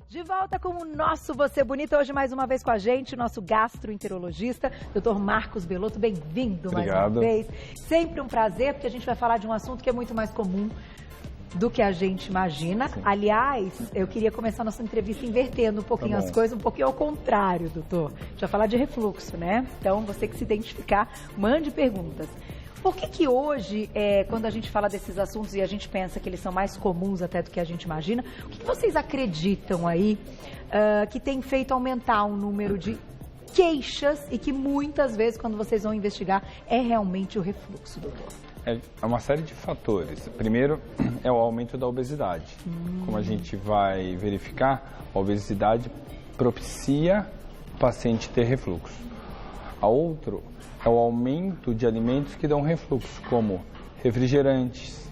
De volta com o nosso Você Bonita, hoje mais uma vez com a gente, o nosso gastroenterologista, Dr. Marcos Belotto. Bem-vindo mais uma vez. Sempre um prazer, porque a gente vai falar de um assunto que é muito mais comum do que a gente imagina. Sim. Aliás, eu queria começar nossa entrevista invertendo um pouquinho as coisas, um pouquinho ao contrário, doutor. A gente vai falar de refluxo, né? Então, você que se identificar, mande perguntas. Por que hoje, quando a gente fala desses assuntos e a gente pensa que eles são mais comuns até do que a gente imagina, o que vocês acreditam aí que tem feito aumentar o número de queixas e que muitas vezes, quando vocês vão investigar, é realmente o refluxo, doutor? É uma série de fatores. Primeiro é o aumento da obesidade. Como a gente vai verificar, a obesidade propicia o paciente ter refluxo. A outro é o aumento de alimentos que dão refluxo, como refrigerantes,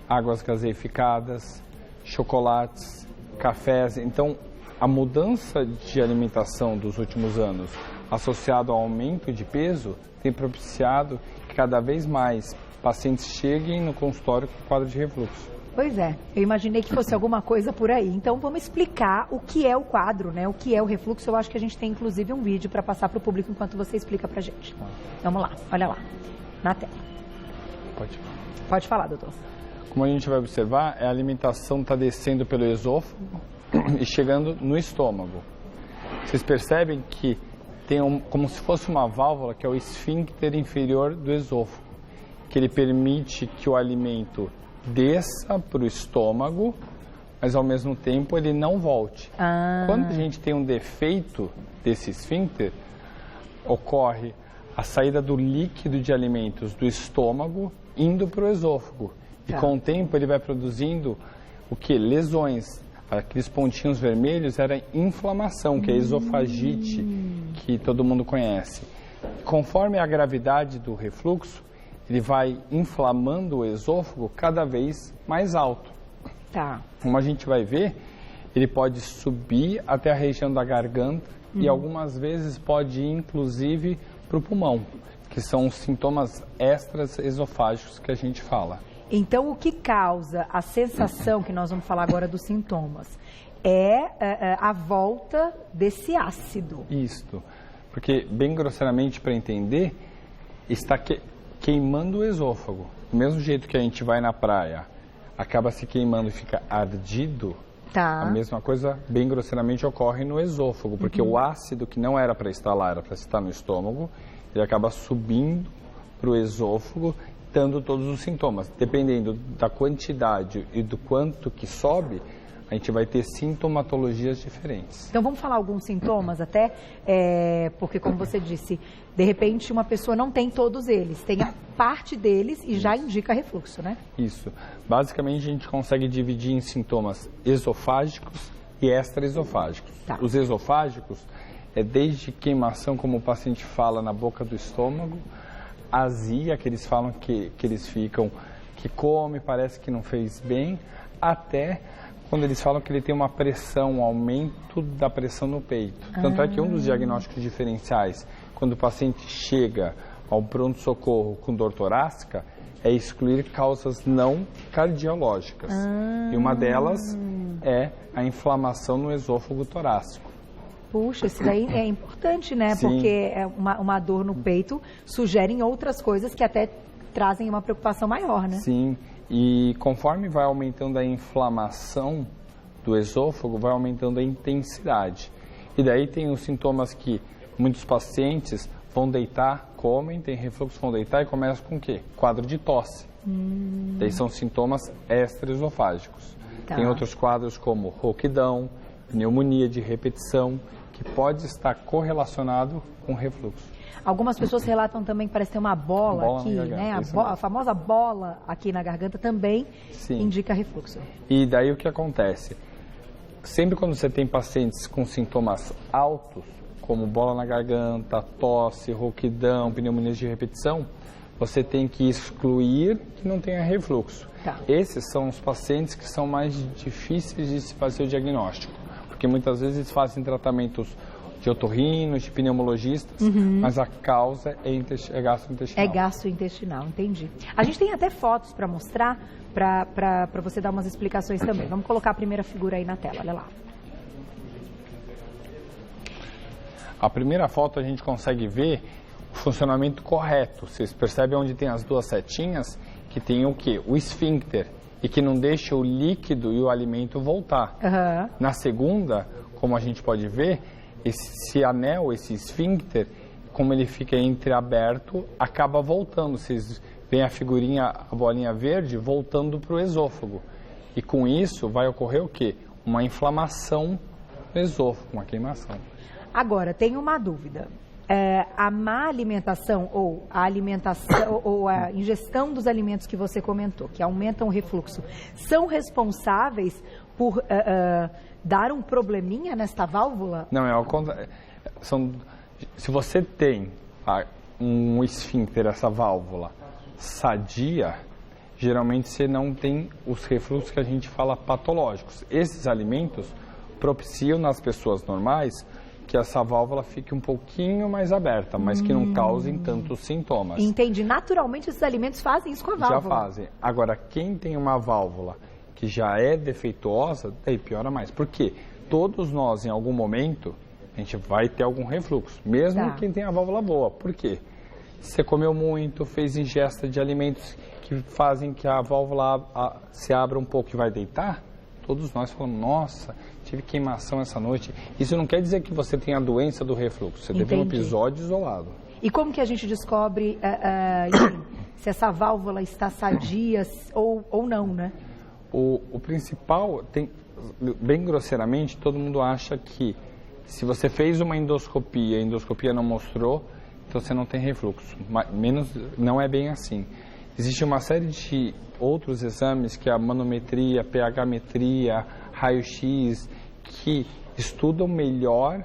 águas gaseificadas, chocolates, cafés. Então, a mudança de alimentação dos últimos anos, associado ao aumento de peso, tem propiciado que cada vez mais pacientes cheguem no consultório com quadro de refluxo. Pois é, eu imaginei que fosse alguma coisa por aí. Então vamos explicar o que é o quadro, né? O que é o refluxo. Eu acho que a gente tem inclusive um vídeo para passar para o público enquanto você explica pra gente. Vamos lá, olha lá, na tela. Pode falar, doutor. Como a gente vai observar, a alimentação está descendo pelo esôfago e chegando no estômago. Vocês percebem que tem como se fosse uma válvula, que é o esfíncter inferior do esôfago, que ele permite que o alimento desça para o estômago, mas ao mesmo tempo ele não volte. Quando a gente tem um defeito desse esfíncter, ocorre a saída do líquido de alimentos do estômago indo para o esôfago. E com o tempo ele vai produzindo o que? Lesões. Aqueles pontinhos vermelhos era inflamação, que é a esofagite, que todo mundo conhece. Conforme a gravidade do refluxo, ele vai inflamando o esôfago cada vez mais alto. Como a gente vai ver, ele pode subir até a região da garganta e algumas vezes pode ir, inclusive, para o pulmão, que são os sintomas extraesofágicos que a gente fala. Então, o que causa a sensação, que nós vamos falar agora dos sintomas, é a volta desse ácido. Isso, porque, bem grosseiramente para entender, está queimando o esôfago. Do mesmo jeito que a gente vai na praia, acaba se queimando e fica ardido, a mesma coisa, bem grosseiramente, ocorre no esôfago, porque o ácido que não era para estar lá, era para estar no estômago, ele acaba subindo para o esôfago, dando todos os sintomas. Dependendo da quantidade e do quanto que sobe, a gente vai ter sintomatologias diferentes. Então vamos falar alguns sintomas até, porque como você disse, de repente uma pessoa não tem todos eles, tem a parte deles e já indica refluxo, né? Isso. Basicamente a gente consegue dividir em sintomas esofágicos e extraesofágicos. Os esofágicos é desde queimação, como o paciente fala, na boca do estômago, azia, que eles falam que eles ficam, que come, parece que não fez bem, até quando eles falam que ele tem uma pressão, um aumento da pressão no peito. Tanto é que um dos diagnósticos diferenciais, quando o paciente chega ao pronto-socorro com dor torácica, é excluir causas não cardiológicas. E uma delas é a inflamação no esôfago torácico. Puxa, isso daí é importante, né? Sim. Porque uma dor no peito sugere outras coisas que até trazem uma preocupação maior, né? Sim. E conforme vai aumentando a inflamação do esôfago, vai aumentando a intensidade. E daí tem os sintomas que muitos pacientes vão deitar, comem, tem refluxo, vão deitar e começam com o quê? Quadro de tosse. Daí são sintomas extraesofágicos. Tem outros quadros como rouquidão, pneumonia de repetição, que pode estar correlacionado com refluxo. Algumas pessoas relatam também que parece ter uma bola aqui, garganta, né? A famosa bola aqui na garganta também indica refluxo. E daí o que acontece? Sempre quando você tem pacientes com sintomas altos, como bola na garganta, tosse, rouquidão, pneumonias de repetição, você tem que excluir que não tenha refluxo. Esses são os pacientes que são mais difíceis de se fazer o diagnóstico, porque muitas vezes eles fazem tratamentos de otorrinos, de pneumologistas, mas a causa é gastrointestinal. É gastrointestinal, entendi. A gente tem até fotos para mostrar, para você dar umas explicações também. Vamos colocar a primeira figura aí na tela, olha lá. A primeira foto a gente consegue ver o funcionamento correto. Vocês percebem onde tem as duas setinhas, que tem o quê? O esfíncter, e que não deixa o líquido e o alimento voltar. Na segunda, como a gente pode ver, esse anel, esse esfíncter, como ele fica entreaberto, acaba voltando. Vocês veem a figurinha, a bolinha verde, voltando para o esôfago. E com isso vai ocorrer o quê? Uma inflamação no esôfago, uma queimação. Agora, tenho uma dúvida. A má alimentação ou a alimentação ou a ingestão dos alimentos que você comentou, que aumentam o refluxo, são responsáveis por dar um probleminha nesta válvula? Não, é ao contrário. Se você tem um esfíncter, essa válvula sadia, geralmente você não tem os refluxos que a gente fala patológicos. Esses alimentos propiciam nas pessoas normais que essa válvula fique um pouquinho mais aberta, mas que não causem tantos sintomas. Entendi. Naturalmente esses alimentos fazem isso com a válvula. Já fazem. Agora, quem tem uma válvula que já é defeituosa, daí piora mais. Por quê? Todos nós, em algum momento, a gente vai ter algum refluxo, mesmo quem tem a válvula boa. Por quê? Você comeu muito, fez ingesta de alimentos que fazem que a válvula se abra um pouco e vai deitar, todos nós falamos, nossa, tive queimação essa noite. Isso não quer dizer que você tem a doença do refluxo, você teve um episódio isolado. E como que a gente descobre se essa válvula está sadia ou não, né? O principal, bem grosseiramente, todo mundo acha que se você fez uma endoscopia, a endoscopia não mostrou, então você não tem refluxo. Não é bem assim. Existe uma série de outros exames, que é a manometria, pH-metria, raio-x, que estudam melhor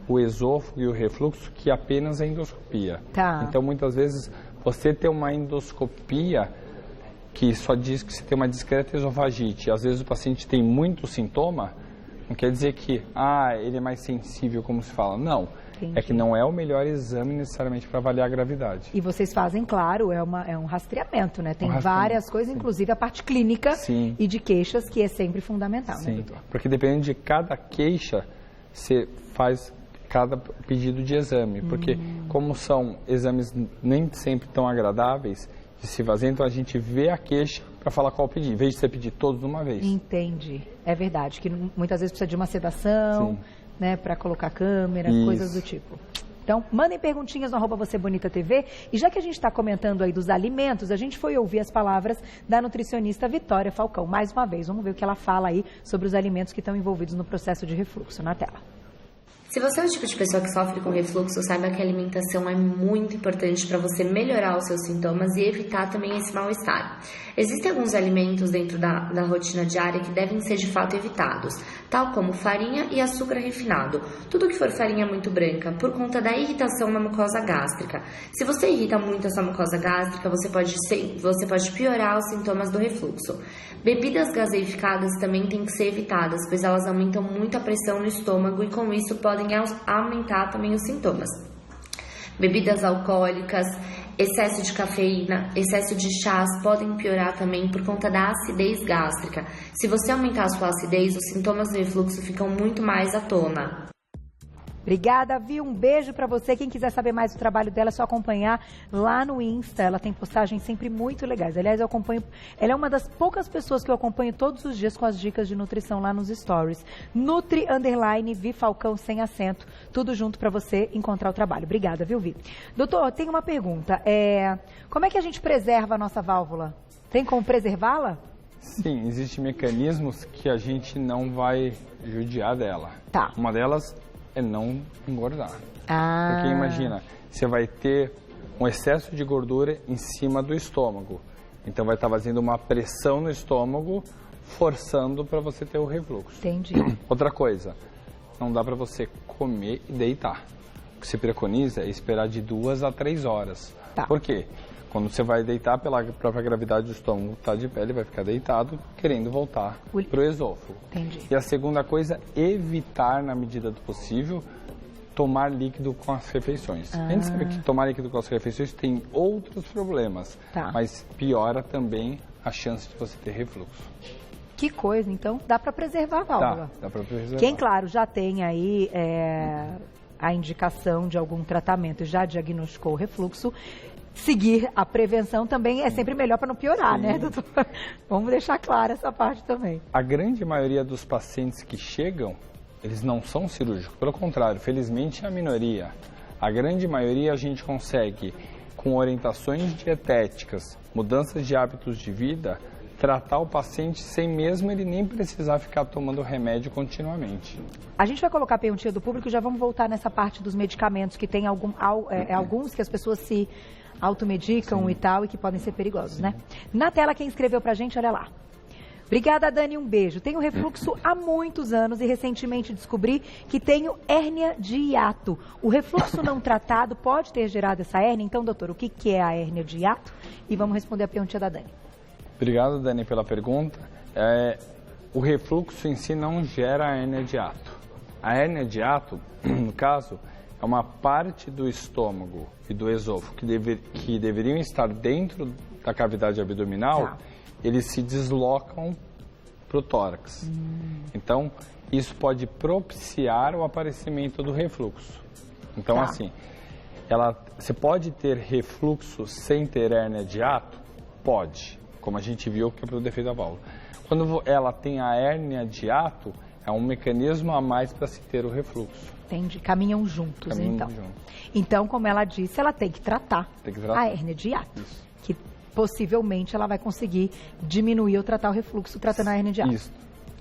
o esôfago e o refluxo que apenas a endoscopia. Então, muitas vezes, você tem uma endoscopia que só diz que você tem uma discreta esofagite. Às vezes o paciente tem muito sintoma, não quer dizer que ele é mais sensível, como se fala. Não. Entendi. É que não é o melhor exame necessariamente para avaliar a gravidade. E vocês fazem, claro, é um rastreamento, né? Tem várias coisas, inclusive a parte clínica e de queixas, que é sempre fundamental, né, doutor? Porque dependendo de cada queixa, você faz cada pedido de exame. Porque como são exames nem sempre tão agradáveis de se fazer, então a gente vê a queixa para falar qual pedir, em vez de você pedir todos de uma vez. Entendi. É verdade, que muitas vezes precisa de uma sedação, né, para colocar câmera, coisas do tipo. Então, mandem perguntinhas no @VocêBonitaTV. E já que a gente está comentando aí dos alimentos, a gente foi ouvir as palavras da nutricionista Vitória Falcão. Mais uma vez, vamos ver o que ela fala aí sobre os alimentos que estão envolvidos no processo de refluxo. Na tela. Se você é o tipo de pessoa que sofre com refluxo, saiba que a alimentação é muito importante para você melhorar os seus sintomas e evitar também esse mal-estar. Existem alguns alimentos dentro da rotina diária que devem ser de fato evitados, tal como farinha e açúcar refinado. Tudo que for farinha muito branca, por conta da irritação na mucosa gástrica. Se você irrita muito a sua mucosa gástrica, você pode piorar os sintomas do refluxo. Bebidas gaseificadas também têm que ser evitadas, pois elas aumentam muito a pressão no estômago e com isso podem aumentar também os sintomas. Bebidas alcoólicas, excesso de cafeína, excesso de chás podem piorar também por conta da acidez gástrica. Se você aumentar a sua acidez, os sintomas do refluxo ficam muito mais à tona. Obrigada, Vi. Um beijo para você. Quem quiser saber mais do trabalho dela, é só acompanhar lá no Insta. Ela tem postagens sempre muito legais. Aliás, eu acompanho. Ela é uma das poucas pessoas que eu acompanho todos os dias com as dicas de nutrição lá nos stories. Nutri_Vi Falcão sem acento. Tudo junto para você encontrar o trabalho. Obrigada, viu, Vi? Doutor, tem uma pergunta. Como é que a gente preserva a nossa válvula? Tem como preservá-la? Sim, existem mecanismos que a gente não vai judiar dela. Uma delas é não engordar. Porque imagina, você vai ter um excesso de gordura em cima do estômago. Então vai estar fazendo uma pressão no estômago, forçando para você ter o refluxo. Entendi. Outra coisa, não dá para você comer e deitar. O que se preconiza é esperar de 2 a 3 horas. Por quê? Quando você vai deitar, pela própria gravidade do estômago, está de pé, ele vai ficar deitado, querendo voltar para o esôfago. Entendi. E a segunda coisa, evitar, na medida do possível, tomar líquido com as refeições. A gente sabe que tomar líquido com as refeições tem outros problemas, mas piora também a chance de você ter refluxo. Que coisa, então dá para preservar a válvula. Dá para preservar. Quem, claro, já tem aí a indicação de algum tratamento e já diagnosticou o refluxo, seguir a prevenção também é sempre melhor para não piorar, né, doutor? Vamos deixar clara essa parte também. A grande maioria dos pacientes que chegam, eles não são cirúrgicos. Pelo contrário, felizmente é a minoria. A grande maioria a gente consegue, com orientações dietéticas, mudanças de hábitos de vida, tratar o paciente sem mesmo ele nem precisar ficar tomando remédio continuamente. A gente vai colocar a perguntinha do público e já vamos voltar nessa parte dos medicamentos, que tem alguns que as pessoas se automedicam. Sim. E tal, e que podem ser perigosos, sim, né? Na tela, quem escreveu pra gente, olha lá. Obrigada, Dani, um beijo. Tenho refluxo há muitos anos e recentemente descobri que tenho hérnia de hiato. O refluxo não tratado pode ter gerado essa hérnia? Então, doutor, o que é a hérnia de hiato? E vamos responder a perguntinha da Dani. Obrigado, Dani, pela pergunta. O refluxo em si não gera hérnia de hiato. A hérnia de hiato, no caso, é uma parte do estômago e do esôfago que deveriam estar dentro da cavidade abdominal, tá, eles se deslocam para o tórax. Então, isso pode propiciar o aparecimento do refluxo. Então, tá, assim, você pode ter refluxo sem ter hérnia de hiato? Pode, como a gente viu que é pelo defeito da válvula. Quando ela tem a hérnia de hiato, é um mecanismo a mais para se ter o refluxo. Entendi. Caminham juntos, então. Então, como ela disse, ela tem que tratar a hérnia de hiato. Isso. Que possivelmente ela vai conseguir diminuir ou tratar o refluxo tratando a hérnia de hiato. Isso.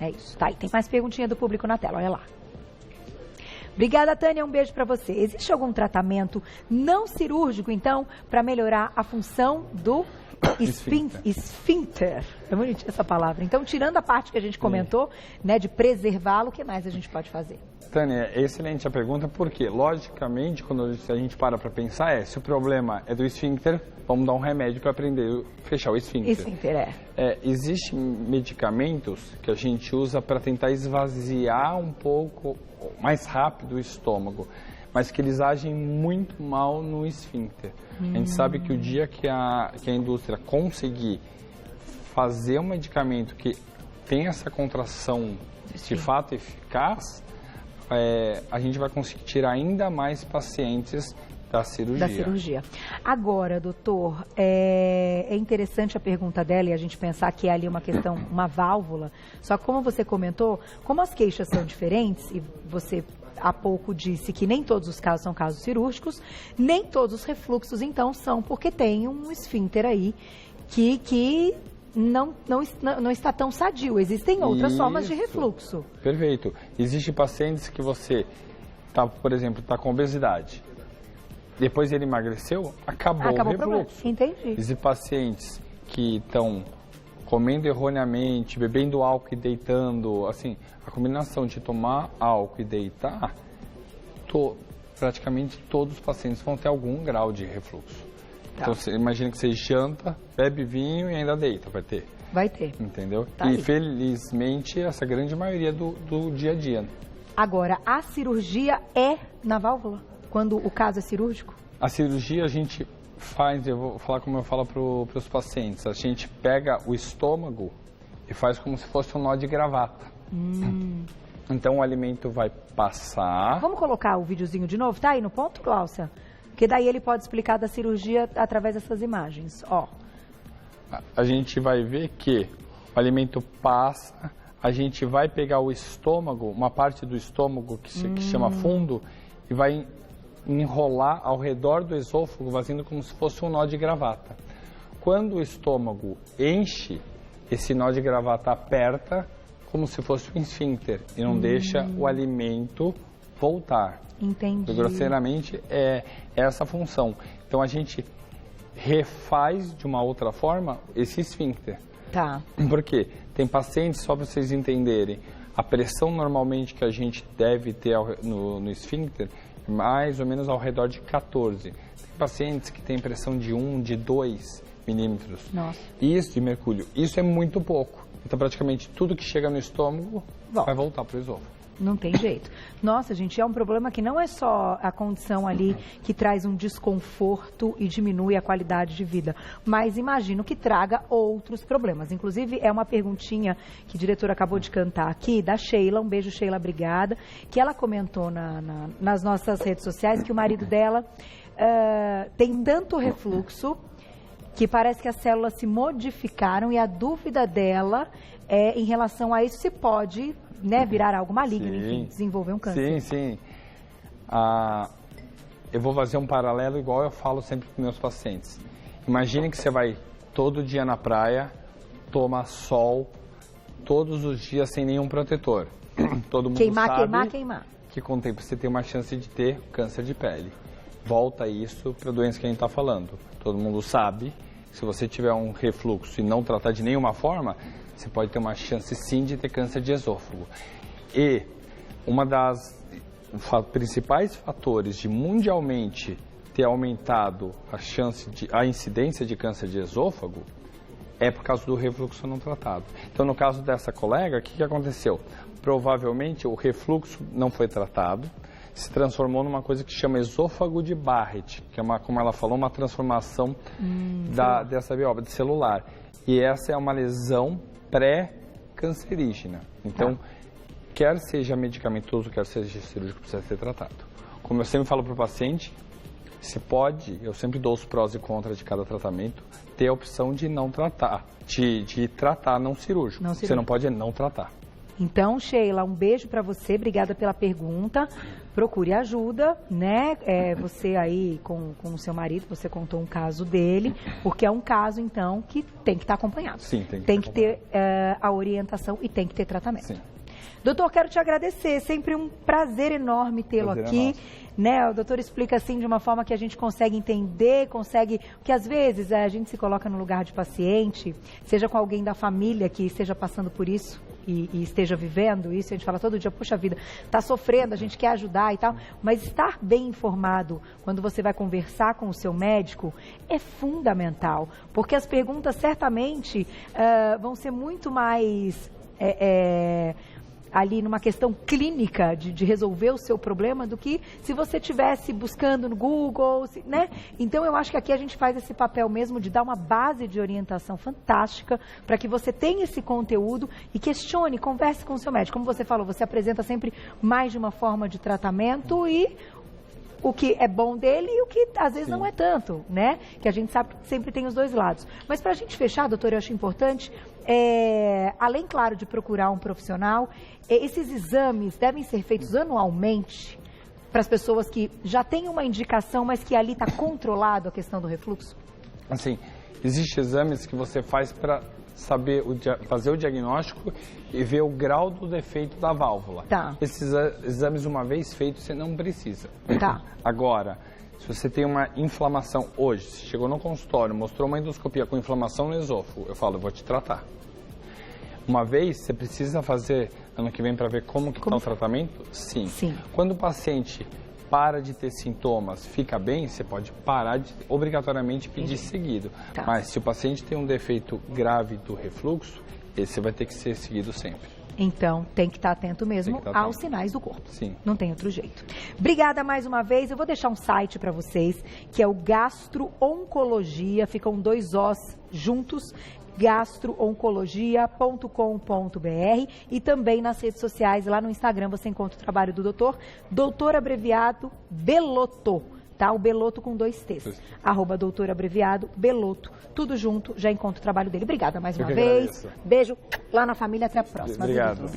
É isso. Tá, e tem mais perguntinha do público na tela, olha lá. Obrigada, Tânia, um beijo para você. Existe algum tratamento não cirúrgico, então, para melhorar a função do esfíncter? É bonitinha essa palavra. Então, tirando a parte que a gente comentou, né, de preservá-lo, o que mais a gente pode fazer? Tânia, é excelente a pergunta, porque, logicamente, quando a gente para pensar, se o problema é do esfíncter, vamos dar um remédio para aprender a fechar o esfíncter. Esfíncter, Existem medicamentos que a gente usa para tentar esvaziar um pouco mais rápido o estômago, mas que eles agem muito mal no esfíncter. A gente sabe que o dia que a indústria conseguir fazer um medicamento que tem essa contração de fato eficaz, a gente vai conseguir tirar ainda mais pacientes da cirurgia. Agora, doutor, é interessante a pergunta dela e a gente pensar que é ali uma questão, uma válvula. Só que como você comentou, como as queixas são diferentes, e você há pouco disse que nem todos os casos são casos cirúrgicos, nem todos os refluxos, então, são porque tem um esfíncter aí que não está tão sadio. Existem outras formas de refluxo. Perfeito. Existem pacientes que você, por exemplo, está com obesidade. Depois ele emagreceu, acabou o refluxo. Entendi. Existem pacientes que estão comendo erroneamente, bebendo álcool e deitando. Assim, a combinação de tomar álcool e deitar, praticamente todos os pacientes vão ter algum grau de refluxo. Tá. Então, você imagina que você janta, bebe vinho e ainda deita, vai ter. Vai ter. Entendeu? Tá e aí. Felizmente, essa grande maioria do dia a dia. Agora, a cirurgia é na válvula? Quando o caso é cirúrgico? A cirurgia a gente faz, eu vou falar como eu falo para os pacientes, a gente pega o estômago e faz como se fosse um nó de gravata. Então o alimento vai passar... Vamos colocar o videozinho de novo? Tá aí no ponto, Glaucia? Porque daí ele pode explicar da cirurgia através dessas imagens. Ó. A gente vai ver que o alimento passa, a gente vai pegar o estômago, uma parte do estômago que se chama fundo, e vai enrolar ao redor do esôfago, fazendo como se fosse um nó de gravata. Quando o estômago enche, esse nó de gravata aperta como se fosse um esfíncter e não deixa o alimento voltar. Entendi. Grosseiramente, é essa a função. Então, a gente refaz de uma outra forma esse esfíncter. Tá. Porque tem pacientes, só para vocês entenderem, a pressão normalmente que a gente deve ter no esfíncter é mais ou menos ao redor de 14. Tem pacientes que têm pressão de 1, de 2 milímetros. Nossa. Isso de mercúrio. Isso é muito pouco. Então, praticamente tudo que chega no estômago vai voltar para o esôfago. Não tem jeito. Nossa, gente, é um problema que não é só a condição ali que traz um desconforto e diminui a qualidade de vida, mas imagino que traga outros problemas. Inclusive, é uma perguntinha que o diretor acabou de cantar aqui, da Sheila, um beijo, Sheila, obrigada, que ela comentou nas nossas redes sociais que o marido dela tem tanto refluxo que parece que as células se modificaram e a dúvida dela é em relação a isso, se pode, né, virar algo maligno, enfim, desenvolver um câncer. Sim. Eu vou fazer um paralelo igual eu falo sempre com meus pacientes. Imagine que você vai todo dia na praia, toma sol, todos os dias sem nenhum protetor. Todo mundo sabe que com o tempo você tem uma chance de ter câncer de pele. Volta isso para a doença que a gente está falando. Todo mundo sabe, se você tiver um refluxo e não tratar de nenhuma forma, você pode ter uma chance sim de ter câncer de esôfago. E uma das principais fatores de mundialmente ter aumentado a incidência de câncer de esôfago é por causa do refluxo não tratado. Então, no caso dessa colega, o que aconteceu? Provavelmente o refluxo não foi tratado, se transformou numa coisa que chama esôfago de Barrett, que é, como ela falou, uma transformação dessa biópsia celular. E essa é uma lesão pré-cancerígena. Então, quer seja medicamentoso, quer seja cirúrgico, precisa ser tratado. Como eu sempre falo para o paciente, se pode, eu sempre dou os prós e contras de cada tratamento, ter a opção de não tratar, de tratar não cirúrgico. Você não pode não tratar. Então, Sheila, um beijo para você, obrigada pela pergunta. Procure ajuda, né? Você aí com o seu marido, você contou um caso dele, porque é um caso, então, que tem que estar acompanhado. Sim, tem que ter a orientação e tem que ter tratamento. Sim. Doutor, quero te agradecer, sempre um prazer enorme tê-lo aqui. Né? O doutor explica assim de uma forma que a gente consegue entender, porque às vezes a gente se coloca no lugar de paciente, seja com alguém da família que esteja passando por isso e esteja vivendo isso, a gente fala todo dia, puxa vida, está sofrendo, a gente quer ajudar e tal, mas estar bem informado quando você vai conversar com o seu médico é fundamental, porque as perguntas certamente vão ser muito mais ali numa questão clínica de resolver o seu problema do que se você estivesse buscando no Google, né? Então eu acho que aqui a gente faz esse papel mesmo de dar uma base de orientação fantástica para que você tenha esse conteúdo e questione, converse com o seu médico. Como você falou, você apresenta sempre mais de uma forma de tratamento e o que é bom dele e o que às vezes não é tanto, né? Que a gente sabe que sempre tem os dois lados. Mas para a gente fechar, doutor, eu acho importante, além, claro, de procurar um profissional, esses exames devem ser feitos anualmente para as pessoas que já têm uma indicação, mas que ali está controlado a questão do refluxo? Assim, existem exames que você faz para saber fazer o diagnóstico e ver o grau do defeito da válvula. Tá. Esses exames, uma vez feitos, você não precisa. Tá. Agora, se você tem uma inflamação hoje, se chegou no consultório, mostrou uma endoscopia com inflamação no esôfago, eu falo, eu vou te tratar. Uma vez, você precisa fazer ano que vem para ver como está o tratamento? Sim. Quando o paciente para de ter sintomas, fica bem, você pode parar de obrigatoriamente pedir seguido. Tá. Mas se o paciente tem um defeito grave do refluxo, esse vai ter que ser seguido sempre. Então, tem que estar atento mesmo aos sinais do corpo. Sim. Não tem outro jeito. Obrigada mais uma vez. Eu vou deixar um site para vocês, que é o Gastro Oncologia. Ficam 2 Os juntos. gastrooncologia.com.br e também nas redes sociais, lá no Instagram você encontra o trabalho do doutor abreviado Belotto, tá? O Belotto com 2 T's, @doutor abreviado Belotto, tudo junto, já encontra o trabalho dele. Obrigada mais uma vez, beijo lá na família, até a próxima. Obrigado.